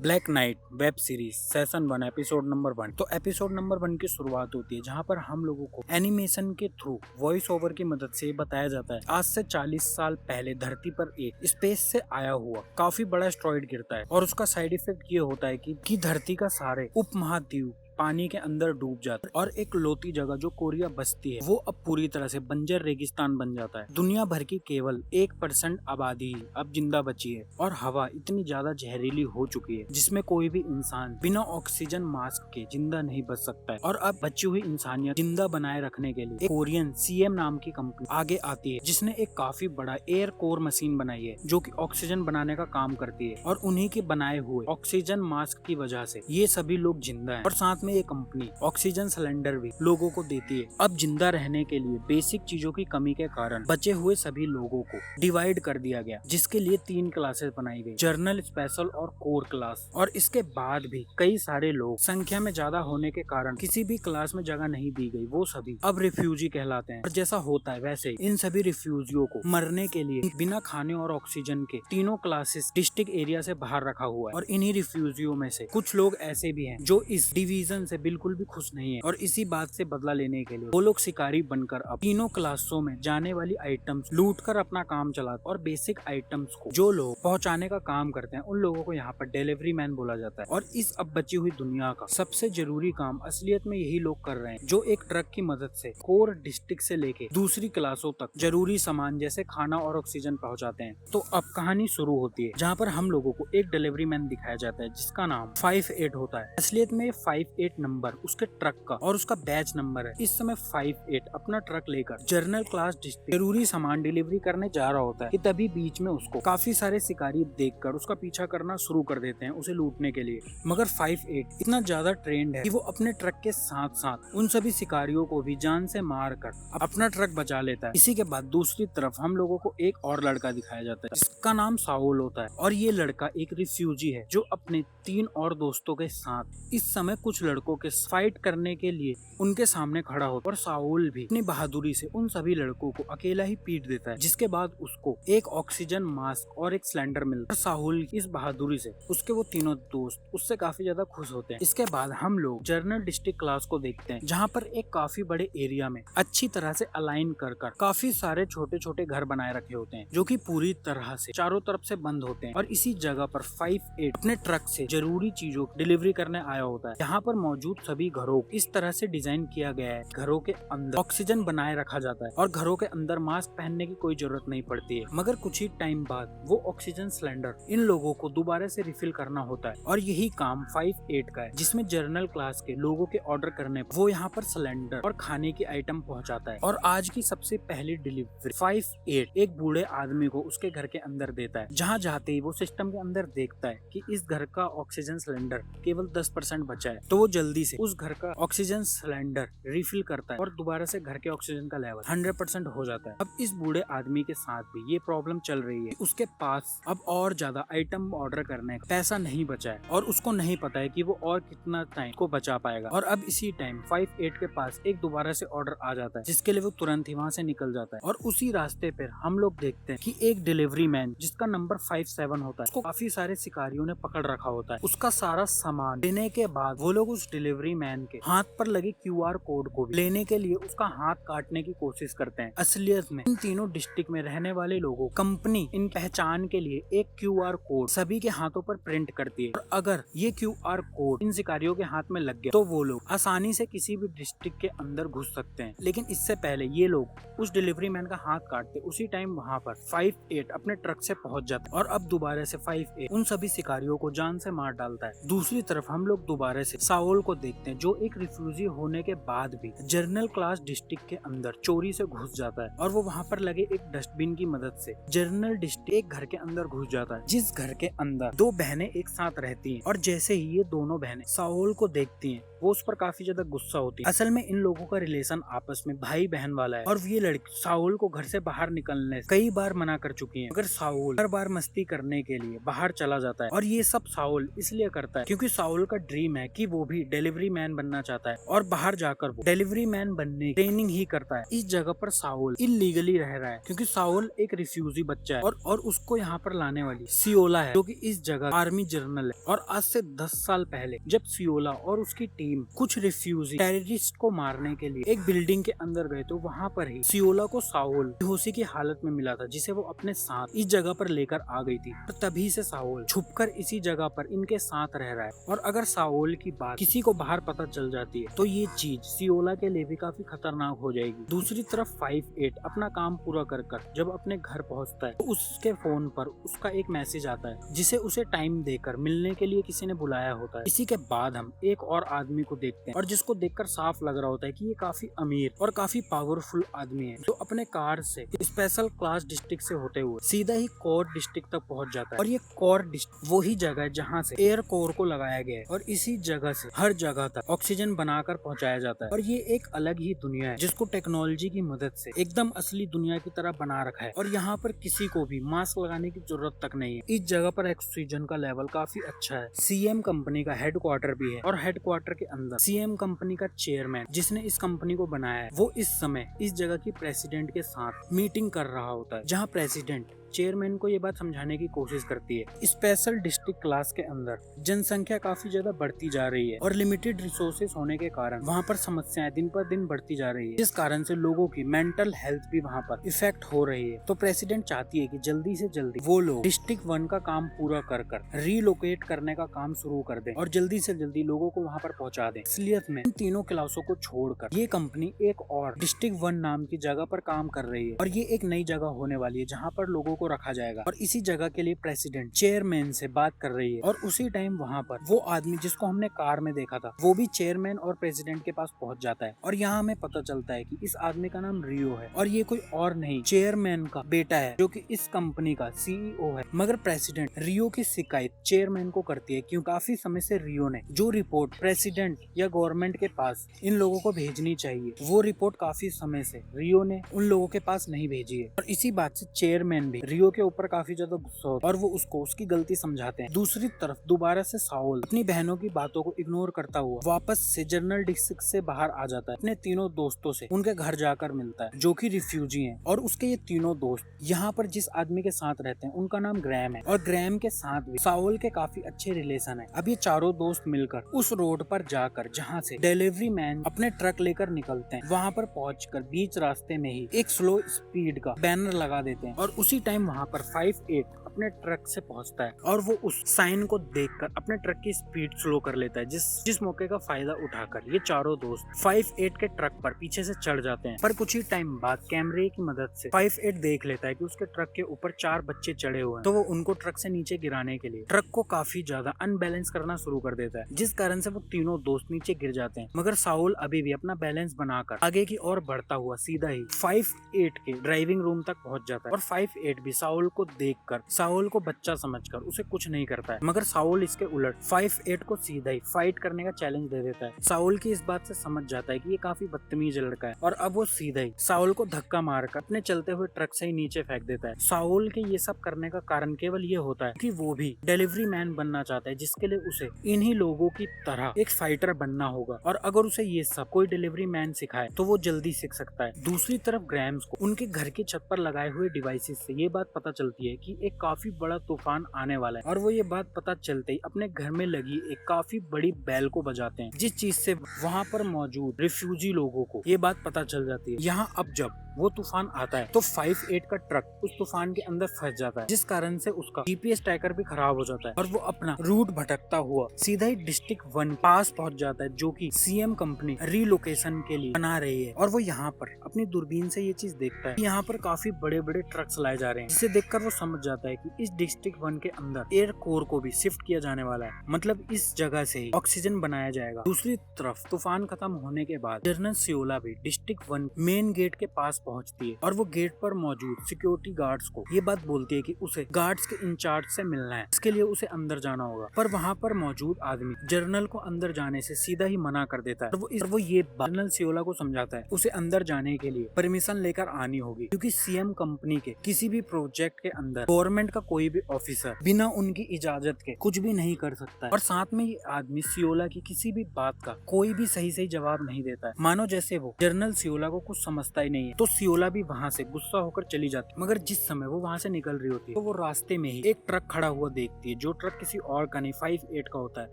Black night web series session 1 episode number 1। तो episode number 1 की शुरुआत होती है जहां पर हम लोगों को एनिमेशन के थ्रू वॉइस ओवर की मदद से बताया जाता है आज से 40 साल पहले धरती पर एक स्पेस से आया हुआ काफी बड़ा एस्ट्रॉइड गिरता है और उसका साइड इफेक्ट ये होता है कि धरती का सारे उपमहाद्वीप पानी के अंदर डूब जाता है और एक लोती जगह जो कोरिया बसती है वो अब पूरी तरह से बंजर रेगिस्तान बन जाता है। दुनिया भर की केवल 1% आबादी ही अब जिंदा बची है और हवा इतनी ज्यादा जहरीली हो चुकी है जिसमें कोई भी इंसान बिना ऑक्सीजन मास्क के जिंदा नहीं बच सकता है। और अब बची हुई इंसानियत जिंदा बनाए रखने के लिए एक कोरियन सीएम नाम की कंपनी आगे आती है जिसने एक काफी बड़ा एयर कोर मशीन बनाई है जो कि ऑक्सीजन बनाने का काम करती है और उन्हीं के बनाए हुए ऑक्सीजन मास्क की वजह से ये सभी लोग जिंदा हैं और साथ में ये कंपनी ऑक्सीजन सिलेंडर भी लोगों को देती है। अब जिंदा रहने के लिए बेसिक चीजों की कमी के कारण बचे हुए सभी लोगों को डिवाइड कर दिया गया जिसके लिए 3 क्लासेस बनाई गई, जर्नल, स्पेशल और कोर क्लास। और इसके बाद भी कई सारे लोग संख्या में ज्यादा होने के कारण किसी भी क्लास में जगह नहीं दी गई, वो सभी अब रिफ्यूजी कहलाते हैं। और जैसा होता है वैसे ही इन सभी रिफ्यूजियों को मरने के लिए बिना खाने और ऑक्सीजन के तीनों क्लासेस डिस्ट्रिक्ट एरिया से बाहर रखा हुआ है। और इन्हीं रिफ्यूजियों में से कुछ लोग ऐसे भी हैं जो इस डिवीजन से बिल्कुल भी खुश नहीं है और इसी बात से बदला लेने के लिए वो लोग शिकारी बनकर अब तीनों क्लासों में जाने वाली आइटम्स लूट कर अपना काम चलाते और बेसिक आइटम्स को जो लोग पहुंचाने का काम करते हैं उन लोगों को यहाँ पर डिलीवरी मैन बोला जाता है। और इस अब बची हुई दुनिया का सबसे जरूरी काम असलियत में यही लोग कर रहे हैं जो एक ट्रक की मदद से कोर डिस्ट्रिक्ट से लेके दूसरी क्लासों तक जरूरी सामान जैसे खाना और ऑक्सीजन पहुँचाते हैं। तो अब कहानी शुरू होती है जहाँ पर हम लोगों को एक डिलीवरी मैन दिखाया जाता है जिसका नाम 58 होता है। असलियत में 58 नंबर उसके ट्रक का और उसका बैच नंबर है। इस समय 58 अपना ट्रक लेकर जर्नल क्लास डिस्ट्रिक्ट जरूरी सामान डिलीवरी करने जा रहा होता है कि तभी बीच में उसको काफी सारे शिकारी देखकर उसका पीछा करना शुरू कर देते हैं उसे लूटने के लिए। मगर 58 इतना ज्यादा ट्रेंड है कि वो अपने ट्रक के साथ साथ उन सभी शिकारियों को भी जान से मार कर अपना ट्रक बचा लेता है। इसी के बाद दूसरी तरफ हम लोगों को एक और लड़का दिखाया जाता है जिसका नाम साउल होता है और ये लड़का एक रिफ्यूजी है जो अपने 3 और दोस्तों के साथ इस समय कुछ लड़कों के फाइट करने के लिए उनके सामने खड़ा होता है। और साउल भी अपनी बहादुरी से उन सभी लड़कों को अकेला ही पीट देता है जिसके बाद उसको एक ऑक्सीजन मास्क और एक सिलेंडर मिलता है। साउल इस बहादुरी से उसके वो तीनों दोस्त उससे काफी ज्यादा खुश होते हैं। इसके बाद हम लोग जर्नल डिस्ट्रिक्ट क्लास को देखते हैं जहाँ पर एक काफी बड़े एरिया में अच्छी तरह से अलाइन कर काफी सारे छोटे छोटे घर बनाए रखे होते हैं जो कि पूरी तरह से चारों तरफ से बंद होते हैं। और इसी जगह पर 58 अपने ट्रक से जरूरी चीजों की डिलीवरी करने आया होता है। यहाँ पर मौजूद सभी घरों इस तरह से डिजाइन किया गया है घरों के अंदर ऑक्सीजन बनाए रखा जाता है और घरों के अंदर मास्क पहनने की कोई जरूरत नहीं पड़ती है। मगर कुछ ही टाइम बाद वो ऑक्सीजन सिलेंडर इन लोगों को दोबारा से रिफिल करना होता है और यही काम 58 का है जिसमें जर्नल क्लास के लोगों के ऑर्डर करने पर वो यहाँ पर सिलेंडर और खाने की आइटम पहुँचाता है। और आज की सबसे पहली डिलीवरी 58 एक बूढ़े आदमी को उसके घर के अंदर देता है। जहाँ जाते ही वो सिस्टम के अंदर देखता है कि इस घर का ऑक्सीजन सिलेंडर केवल 10% बचा है तो वो जल्दी से उस घर का ऑक्सीजन सिलेंडर रिफिल करता है और दोबारा से घर के ऑक्सीजन का लेवल 100% हो जाता है। अब इस बूढ़े आदमी के साथ भी ये प्रॉब्लम चल रही है, उसके पास अब और ज्यादा आइटम ऑर्डर करने का पैसा नहीं बचा है और उसको नहीं पता है कि वो और कितना टाइम को बचा पाएगा। और अब इसी टाइम 58 के पास एक दोबारा से ऑर्डर आ जाता है जिसके लिए वो तुरंत ही वहाँ से निकल जाता है। और उसी रास्ते पर हम लोग देखते हैं कि एक डिलीवरी मैन जिसका नंबर 57 होता है उसको काफी सारे शिकारियों ने पकड़ रखा होता है। उसका सारा सामान लेने के बाद वो लोग उस डिलीवरी मैन के हाथ पर लगे QR कोड को भी लेने के लिए उसका हाथ काटने की कोशिश करते हैं। असलियत में इन तीनों डिस्ट्रिक्ट में रहने वाले लोगों कंपनी इन पहचान के लिए एक QR कोड सभी के हाथों पर प्रिंट करती है और अगर ये QR कोड इन शिकारियों के हाथ में लग गया तो वो लोग आसानी से किसी भी डिस्ट्रिक्ट के अंदर घुस सकते हैं। लेकिन इससे पहले ये लोग उस डिलीवरी मैन का हाथ काटते उसी टाइम वहाँ पर 58 अपने ट्रक से पहुंच जाता है और अब दोबारा से 58 उन सभी शिकारियों को जान से मार डालता है। दूसरी तरफ हम लोग दोबारा से साउल को देखते हैं जो एक रिफ्यूजी होने के बाद भी जर्नल क्लास डिस्ट्रिक्ट के अंदर चोरी से घुस जाता है और वो वहाँ पर लगे एक डस्टबिन की मदद से जर्नल डिस्ट्रिक्ट एक घर के अंदर घुस जाता है जिस घर के अंदर 2 बहनें एक साथ रहती हैं। और जैसे ही ये दोनों बहनें साउल को देखती हैं वो उस पर काफी ज्यादा गुस्सा होती है। असल में इन लोगों का रिलेशन आपस में भाई बहन वाला है और ये लड़की साउल को घर से बाहर निकलने कई बार मना कर चुकी है मगर साउल हर बार मस्ती करने के लिए बाहर चला जाता है। और ये सब साउल इसलिए करता है क्योंकि साउल का ड्रीम है कि वो भी डिलीवरी मैन बनना चाहता है और बाहर जाकर वो डिलीवरी मैन बनने की ट्रेनिंग ही करता है। इस जगह पर साउल इलीगली रह रहा है क्योंकि साउल एक रिफ्यूजी बच्चा है और उसको यहाँ पर लाने वाली सियोला है जो कि इस जगह आर्मी जनरल है। और आज से 10 साल पहले जब सियोला और उसकी टीम कुछ रिफ्यूजी टेररिस्ट को मारने के लिए एक बिल्डिंग के अंदर गए तो वहाँ पर ही सियोला को साउल बेहोशी की हालत में मिला था जिसे वो अपने साथ इस जगह पर लेकर आ गई थी। और तभी से साउल छुपकर इसी जगह पर इनके साथ रह रहा है। और अगर साउल की बात किसी को बाहर पता चल जाती है तो ये चीज सियोला के लिए भी काफी खतरनाक हो जाएगी। दूसरी तरफ 5-8 अपना काम पूरा कर जब अपने घर पहुंचता है तो उसके फोन पर उसका एक मैसेज आता है जिसे उसे टाइम देकर मिलने के लिए किसी ने बुलाया होता है। इसी के बाद हम एक और आदमी को देखते हैं और जिसको देखकर साफ लग रहा होता है कि ये काफी अमीर और काफी पावरफुल आदमी है जो अपने कार से स्पेशल क्लास डिस्ट्रिक्ट से होते हुए सीधा ही कोर डिस्ट्रिक्ट तक पहुंच जाता है। और ये कोर डिस्ट्रिक्ट वही जगह है जहाँ से एयर कोर को लगाया गया है और इसी जगह से हर जगह तक ऑक्सीजन बनाकर पहुंचाया जाता है। और ये एक अलग ही दुनिया है जिसको टेक्नोलॉजी की मदद से एकदम असली दुनिया की तरह बना रखा है। और यहाँ पर किसी को भी मास्क लगाने की जरूरत तक नहीं है। इस जगह पर ऑक्सीजन का लेवल काफी अच्छा है। सीएम कंपनी का हेडक्वार्टर भी है और हेडक्वार्टर के अंदर सीएम कंपनी का चेयरमैन जिसने इस कंपनी को बनाया है वो इस समय इस जगह की प्रेसिडेंट के साथ मीटिंग कर रहा होता है जहाँ प्रेसिडेंट चेयरमैन को ये बात समझाने की कोशिश करती है। स्पेशल डिस्ट्रिक्ट क्लास के अंदर जनसंख्या काफी ज्यादा बढ़ती जा रही है और लिमिटेड रिसोर्सेज होने के कारण वहाँ पर समस्याएं दिन पर दिन बढ़ती जा रही है जिस कारण से लोगों की मेंटल हेल्थ भी वहाँ पर इफेक्ट हो रही है। तो प्रेसिडेंट चाहती है कि जल्दी से जल्दी वो लोग डिस्ट्रिक्ट 1 का काम पूरा कर रीलोकेट करने का काम शुरू कर दे और जल्दी से जल्दी लोगों को वहाँ पर पहुँचा दे। इसलिए में इन तीनों क्लासों को छोड़कर ये कंपनी एक और डिस्ट्रिक्ट 1 नाम की जगह पर काम कर रही है और ये एक नई जगह होने वाली है जहाँ पर लोगों को रखा जाएगा। और इसी जगह के लिए प्रेसिडेंट चेयरमैन से बात कर रही है और उसी टाइम वहाँ पर वो आदमी जिसको हमने कार में देखा था वो भी चेयरमैन और प्रेसिडेंट के पास पहुँच जाता है। और यहाँ हमें पता चलता है कि इस आदमी का नाम रियो है और ये कोई और नहीं चेयरमैन का बेटा है जो कि इस कंपनी का सीईओ है। मगर प्रेसिडेंट रियो की शिकायत चेयरमैन को करती है क्यों काफी समय से रियो ने जो रिपोर्ट प्रेसिडेंट या गवर्नमेंट के पास इन लोगों को भेजनी चाहिए वो रिपोर्ट काफी समय से रियो ने उन लोगों के पास नहीं भेजी है। और इसी बात से चेयरमैन भी रियो के ऊपर काफी ज्यादा गुस्सा होता है और वो उसको उसकी गलती समझाते हैं। दूसरी तरफ दोबारा से साउल अपनी बहनों की बातों को इग्नोर करता हुआ वापस से जनरल डिस्ट्रिक्ट से बाहर आ जाता है। अपने तीनों दोस्तों से उनके घर जाकर मिलता है जो कि रिफ्यूजी हैं। और उसके ये तीनों दोस्त यहाँ पर जिस आदमी के साथ रहते हैं उनका नाम ग्रैम है और ग्रैम के साथ भी साउल के काफी अच्छे रिलेशन है। अब ये चारों दोस्त मिलकर उस रोड पर जाकर जहाँ से डिलीवरी मैन अपने ट्रक लेकर निकलते हैं वहाँ पर पहुंचकर बीच रास्ते में ही एक स्लो स्पीड का बैनर लगा देते हैं। और उसी टाइम वहाँ पर 5-8 अपने ट्रक से पहुंचता है और वो उस साइन को देखकर अपने ट्रक की स्पीड स्लो कर लेता है जिस मौके का फायदा उठाकर ये चारों दोस्त 5-8 के ट्रक पर पीछे से चढ़ जाते हैं। पर कुछ ही टाइम बाद कैमरे की मदद से 5-8 देख लेता है कि उसके ट्रक के ऊपर 4 बच्चे चढ़े हुए हैं तो वो उनको ट्रक से नीचे गिराने के लिए ट्रक को काफी ज्यादा अनबैलेंस करना शुरू कर देता है जिस कारण से वो तीनों दोस्त नीचे गिर जाते हैं। मगर साउल अभी भी अपना बैलेंस बनाकर आगे की ओर बढ़ता हुआ सीधा ही 5-8 के ड्राइविंग रूम तक पहुंच जाता है और 5-8 भी साउल को देखकर साउल को बच्चा समझकर उसे कुछ नहीं करता है। मगर साउल इसके उलट 5-8 को सीधा ही फाइट करने का चैलेंज दे देता है। साउल की इस बात से समझ जाता है कि ये काफी बदतमीज लड़का है और अब वो सीधा ही साउल को धक्का मारकर अपने चलते हुए ट्रक से ही नीचे फेंक देता है। साउल के ये सब करने का कारण केवल ये होता है कि वो भी डिलीवरी मैन बनना चाहता है जिसके लिए उसे इन्हीं लोगों की तरह एक फाइटर बनना होगा और अगर उसे ये सब कोई डिलीवरी मैन सिखाए तो वो जल्दी सीख सकता है। दूसरी तरफ ग्रैम्स को उनके घर की छत पर लगाए हुए डिवाइसेस से ये बात पता चलती है कि एक काफी बड़ा तूफान आने वाला है और वो ये बात पता चलते ही अपने घर में लगी एक काफी बड़ी बैल को बजाते हैं जिस चीज से वहाँ पर मौजूद रिफ्यूजी लोगों को ये बात पता चल जाती है। यहाँ अब जब वो तूफान आता है तो 5-8 का ट्रक उस तूफान के अंदर फंस जाता है जिस कारण से उसका जीपीएस ट्रैकर भी खराब हो जाता है और वो अपना रूट भटकता हुआ सीधा ही डिस्ट्रिक्ट 1 पास पहुंच जाता है जो कि सीएम कंपनी रीलोकेशन के लिए बना रही है। और वो यहाँ पर अपनी दूरबीन से ये चीज देखता है कि यहाँ पर काफी बड़े बड़े ट्रक्स लाए जा रहे हैं जिसे देखकर वो समझ जाता है कि इस डिस्ट्रिक्ट 1 के अंदर एयर कोर को भी शिफ्ट किया जाने वाला है, मतलब इस जगह से ही ऑक्सीजन बनाया जाएगा। दूसरी तरफ तूफान खत्म होने के बाद जनरल सियोला भी डिस्ट्रिक्ट 1 मेन गेट के पास पहुंचती है और वो गेट पर मौजूद सिक्योरिटी गार्ड्स को ये बात बोलती है कि उसे गार्ड्स के इंचार्ज से मिलना है, इसके लिए उसे अंदर जाना होगा। पर वहाँ पर मौजूद आदमी जनरल को अंदर जाने से सीधा ही मना कर देता है और वो ये जनरल सियोला को समझाता है उसे अंदर जाने के लिए परमिशन लेकर आनी होगी क्योंकि सीएम कंपनी के किसी भी प्रोजेक्ट के अंदर गवर्नमेंट का कोई भी ऑफिसर बिना उनकी इजाजत के कुछ भी नहीं कर सकता है। और साथ में ये आदमी सियोला की किसी भी बात का कोई भी सही जवाब नहीं देता है, मानो जैसे वो जनरल सियोला को कुछ समझता ही नहीं है। तो सियोला भी वहाँ से गुस्सा होकर चली जाती है। मगर जिस समय वो वहाँ से निकल रही होती है तो वो रास्ते में ही एक ट्रक खड़ा हुआ देखती है, जो ट्रक किसी और का नहीं 58 का होता है।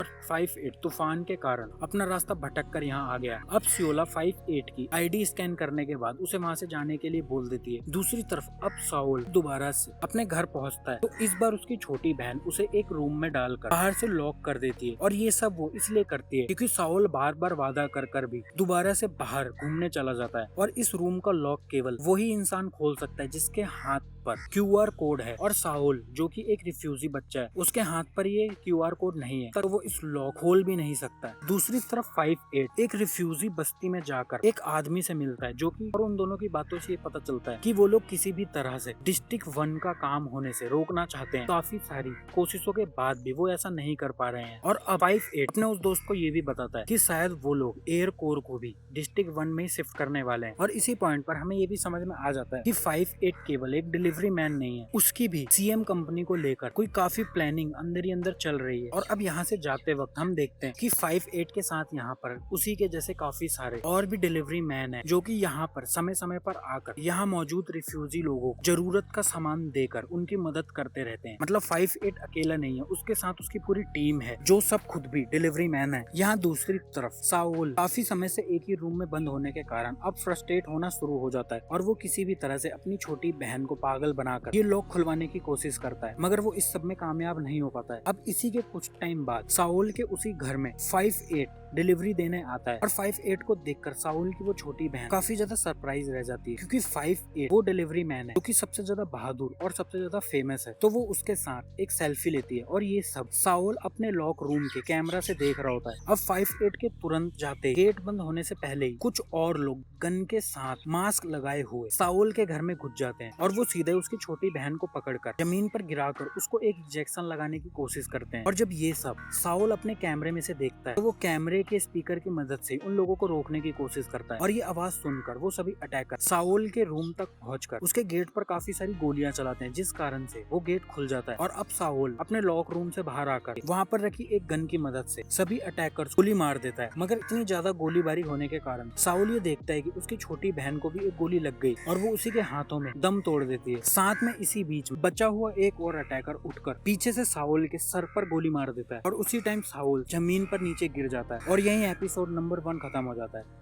58 तूफान के कारण अपना रास्ता भटक कर यहाँ आ गया। अब सियोला 58 की आईडी स्कैन करने के बाद उसे वहाँ से जाने के लिए बोल देती है। दूसरी तरफ अब साउल दोबारा से अपने घर पहुँचता है तो इस बार उसकी छोटी बहन उसे एक रूम में डालकर बाहर से लॉक कर देती है। और ये सब वो इसलिए करती है क्योंकि साउल बार बार वादा कर भी दोबारा से बाहर घूमने चला जाता है। और इस रूम का लॉक केवल वही इंसान खोल सकता है जिसके हाथ पर QR कोड है। और साउल जो कि एक रिफ्यूजी बच्चा है, उसके हाथ पर ये QR कोड नहीं है, तो वो इस लॉक खोल भी नहीं सकता है। दूसरी तरफ 58 एक रिफ्यूजी बस्ती में जाकर एक आदमी से मिलता है, जो कि और उन दोनों की बातों से ये पता चलता है कि वो लोग किसी भी तरह से डिस्ट्रिक्ट 1 का काम होने से रोकना चाहते हैं। काफी सारी कोशिशों के बाद भी वो ऐसा नहीं कर पा रहे हैं। और अब 58 अपने उस दोस्त को ये भी बताता है कि शायद वो लोग एयर कोर को भी डिस्ट्रिक्ट 1 में ही शिफ्ट करने वाले हैं। और इसी पॉइंट पर हमें ये भी समझ में आ जाता है कि 58 केवल एक डिलीवरी मैन नहीं है, उसकी भी CM कंपनी को लेकर कोई काफी प्लानिंग अंदर ही अंदर चल रही है। और अब यहाँ से जाते वक्त हम देखते हैं कि 58 के साथ यहाँ पर उसी के जैसे काफी सारे और भी डिलीवरी मैन है, जो कि यहाँ पर समय समय पर आकर यहाँ मौजूद रिफ्यूजी लोगों को जरूरत का सामान देकर उनकी मदद करते रहते हैं। मतलब 58 अकेला नहीं है, उसके साथ उसकी पूरी टीम है, जो सब खुद भी डिलीवरी मैन है। यहाँ दूसरी तरफ साउल काफी समय से एक ही रूम में बंद होने के कारण अब फ्रस्ट्रेट होना शुरू हो जाता है और वो किसी भी तरह से अपनी छोटी बहन को पागल बनाकर ये लॉक खुलवाने की कोशिश करता है, मगर वो इस सब में कामयाब नहीं हो पाता है। अब इसी के कुछ टाइम बाद साउल के उसी घर में 58 डिलीवरी देने आता है। और 58 को देखकर साउल की वो छोटी बहन काफी ज्यादा सरप्राइज रह जाती है, क्योंकि 58 वो डिलीवरी मैन है जो कि सबसे ज्यादा बहादुर और सबसे ज्यादा फेमस है। तो वो उसके साथ एक सेल्फी लेती है और ये सब साउल अपने लॉक रूम के कैमरा से देख रहा होता है। अब 58 के तुरंत जाते गेट बंद होने से पहले ही कुछ और लोग गन के साथ मास्क लगाए हुए साउल के घर में घुस जाते हैं और वो सीधे उसकी छोटी बहन को पकड़कर जमीन पर गिराकर उसको एक इंजेक्शन लगाने की कोशिश करते हैं। और जब ये सब साउल अपने कैमरे में से देखता है तो वो कैमरे के स्पीकर की मदद से उन लोगों को रोकने की कोशिश करता है। और ये आवाज सुनकर वो सभी अटैकर साउल के रूम तक पहुंचकर उसके गेट पर काफी सारी गोलियां चलाते हैं, जिस कारण से वो गेट खुल जाता है। और अब साउल अपने लॉक रूम से बाहर आकर वहाँ पर रखी एक गन की मदद से सभी अटैकर्स गोली मार देता है। मगर इतनी ज्यादा गोलीबारी होने के कारण साउल ये देखता है कि उसकी छोटी बहन को भी एक गोली लग गई और वो उसी के हाथों में दम तोड़ देती है। साथ में इसी बीच बचा हुआ एक और अटैकर उठकर पीछे से साउल के सर पर गोली मार देता है और उसी टाइम साउल जमीन पर नीचे गिर जाता है और यही एपिसोड नंबर 1 खत्म हो जाता है।